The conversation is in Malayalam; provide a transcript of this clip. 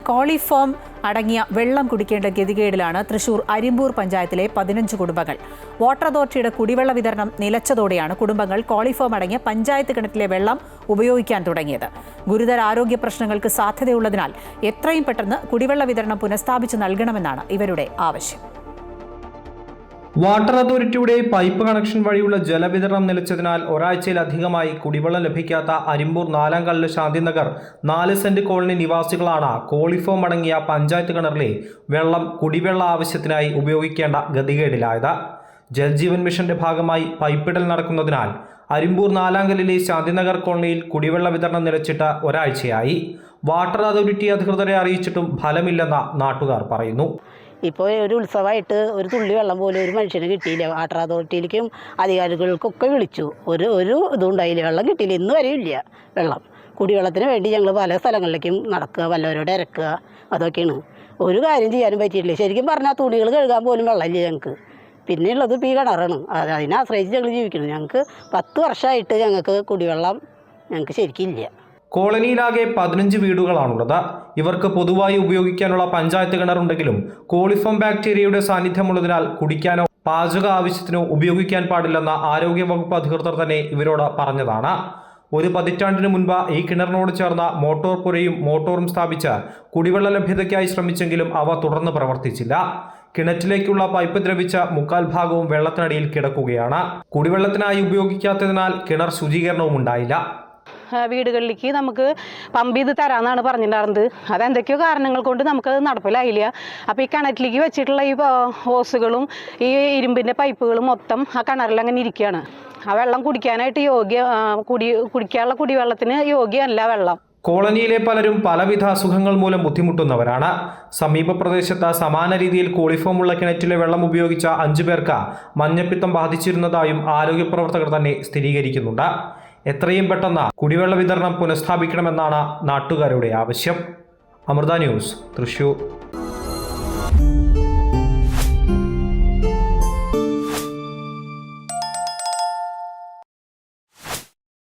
കോളിഫോം അടങ്ങിയ വെള്ളം കുടിക്കേണ്ട ഗതികേടിലാണ് തൃശൂർ അരിമ്പൂർ പഞ്ചായത്തിലെ 15 കുടുംബങ്ങൾ. വാട്ടർ അതോറിറ്റിയുടെ കുടിവെള്ള വിതരണം നിലച്ചതോടെയാണ് കുടുംബങ്ങൾ കോളിഫോം അടങ്ങിയ പഞ്ചായത്ത് കിണറ്റിലെ വെള്ളം ഉപയോഗിക്കാൻ തുടങ്ങിയത്. ഗുരുതര ആരോഗ്യ പ്രശ്നങ്ങൾക്ക് സാധ്യതയുള്ളതിനാൽ എത്രയും പെട്ടെന്ന് കുടിവെള്ള വിതരണം പുനഃസ്ഥാപിച്ച് നൽകണമെന്നാണ് ഇവരുടെ ആവശ്യം. വാട്ടർ അതോറിറ്റിയുടെ പൈപ്പ് കണക്ഷൻ വഴിയുള്ള ജലവിതരണം നിലച്ചതിനാൽ ഒരാഴ്ചയിലധികമായി കുടിവെള്ളം ലഭിക്കാത്ത അരിമ്പൂർ 4 കല്ല് ശാന്തിനഗർ 4 സെന്റ് കോളനി നിവാസികളാണ് കോളിഫോം അടങ്ങിയ പഞ്ചായത്ത് കിണറിലെ വെള്ളം കുടിവെള്ള ആവശ്യത്തിനായി ഉപയോഗിക്കേണ്ട ഗതികേടിലായത്. ജൽജീവൻ മിഷന്റെ ഭാഗമായി പൈപ്പിടൽ നടക്കുന്നതിനാൽ അരിമ്പൂർ 4 കല്ലിലെ ശാന്തിനഗർ കോളനിയിൽ കുടിവെള്ള വിതരണം നിലച്ചിട്ട് ഒരാഴ്ചയായി. വാട്ടർ അതോറിറ്റി അധികൃതരെ അറിയിച്ചിട്ടും ഫലമില്ലെന്ന് നാട്ടുകാർ പറയുന്നു. ഇപ്പോൾ ഒരു ഉത്സവമായിട്ട് ഒരു തുള്ളി വെള്ളം പോലും ഒരു മനുഷ്യന് കിട്ടിയില്ല. വാട്ടർ അതോറിറ്റിയിലേക്കും അധികാരികൾക്കൊക്കെ വിളിച്ചു, ഒരു ഇതുണ്ടായില്ല, വെള്ളം കിട്ടിയില്ല, ഇന്ന് വരെയും ഇല്ല വെള്ളം. കുടിവെള്ളത്തിന് വേണ്ടി ഞങ്ങൾ പല സ്ഥലങ്ങളിലേക്കും നടക്കുക, വല്ലവരോട് ഇറക്കുക, അതൊക്കെയാണ്. ഒരു കാര്യം ചെയ്യാനും പറ്റിയിട്ടില്ല. ശരിക്കും പറഞ്ഞാൽ തുണികൾ കഴുകാൻ പോലും വെള്ളമില്ല ഞങ്ങൾക്ക്. പിന്നെയുള്ളത് ഇപ്പോൾ ഈ കിണറാണ്, അതിനെ ആശ്രയിച്ച് ഞങ്ങൾ ജീവിക്കണം. ഞങ്ങൾക്ക് 10 വർഷമായിട്ട് ഞങ്ങൾക്ക് കുടിവെള്ളം ഞങ്ങൾക്ക് ശരിക്കും ഇല്ല. കോളനിയിലാകെ 15 വീടുകളാണുള്ളത്. ഇവർക്ക് പൊതുവായി ഉപയോഗിക്കാനുള്ള പഞ്ചായത്ത് കിണറുണ്ടെങ്കിലും കോളിഫോം ബാക്ടീരിയയുടെ സാന്നിധ്യമുള്ളതിനാൽ കുടിക്കാനോ പാചക ആവശ്യത്തിനോ ഉപയോഗിക്കാൻ പാടില്ലെന്ന ആരോഗ്യവകുപ്പ് അധികൃതർ തന്നെ ഇവരോട് പറഞ്ഞതാണ്. ഒരു പതിറ്റാണ്ടിന് മുൻപ് ഈ കിണറിനോട് ചേർന്ന മോട്ടോർ പുരയും മോട്ടോറും സ്ഥാപിച്ച് കുടിവെള്ള ലഭ്യതയ്ക്കായി ശ്രമിച്ചെങ്കിലും അവ തുടർന്ന് പ്രവർത്തിച്ചില്ല. കിണറ്റിലേക്കുള്ള പൈപ്പ് ദ്രവിച്ച 3/4 ഭാഗവും വെള്ളത്തിനടിയിൽ കിടക്കുകയാണ്. കുടിവെള്ളത്തിനായി ഉപയോഗിക്കാത്തതിനാൽ കിണർ ശുചീകരണവും ഉണ്ടായില്ല. വീടുകളിലേക്ക് നമുക്ക് പമ്പ് ചെയ്ത് തരാമെന്നാണ് പറഞ്ഞിട്ടുണ്ടായിരുന്നത്. അതെന്തൊക്കെയോ കാരണങ്ങൾ കൊണ്ട് നമുക്കത് നടപ്പിലായില്ല. അപ്പോൾ ഈ കിണറ്റിലേക്ക് വെച്ചിട്ടുള്ള ഈ ഹോസുകളും ഈ ഇരുമ്പിൻ്റെ പൈപ്പുകളും മൊത്തം ആ കിണറിൽ അങ്ങനെ ഇരിക്കുകയാണ്. ആ വെള്ളം കുടിക്കാനായിട്ട് കുടിക്കാനുള്ള കുടിവെള്ളത്തിന് യോഗ്യമല്ല വെള്ളം. കോളനിയിലെ പലരും പലവിധ അസുഖങ്ങൾ മൂലം ബുദ്ധിമുട്ടുന്നവരാണ്. സമീപ പ്രദേശത്ത് സമാന രീതിയിൽ കോളിഫോമുള്ള കിണറ്റിലെ വെള്ളം ഉപയോഗിച്ച 5 പേർക്ക് മഞ്ഞപ്പിത്തം ബാധിച്ചിരുന്നതായും ആരോഗ്യപ്രവർത്തകർ തന്നെ സ്ഥിരീകരിക്കുന്നുണ്ട്. എത്രയും പെട്ടെന്ന് കുടിവെള്ള വിതരണം പുനഃസ്ഥാപിക്കണമെന്നാണ് നാട്ടുകാരുടെ ആവശ്യം. അമൃത ന്യൂസ്, തൃശൂർ.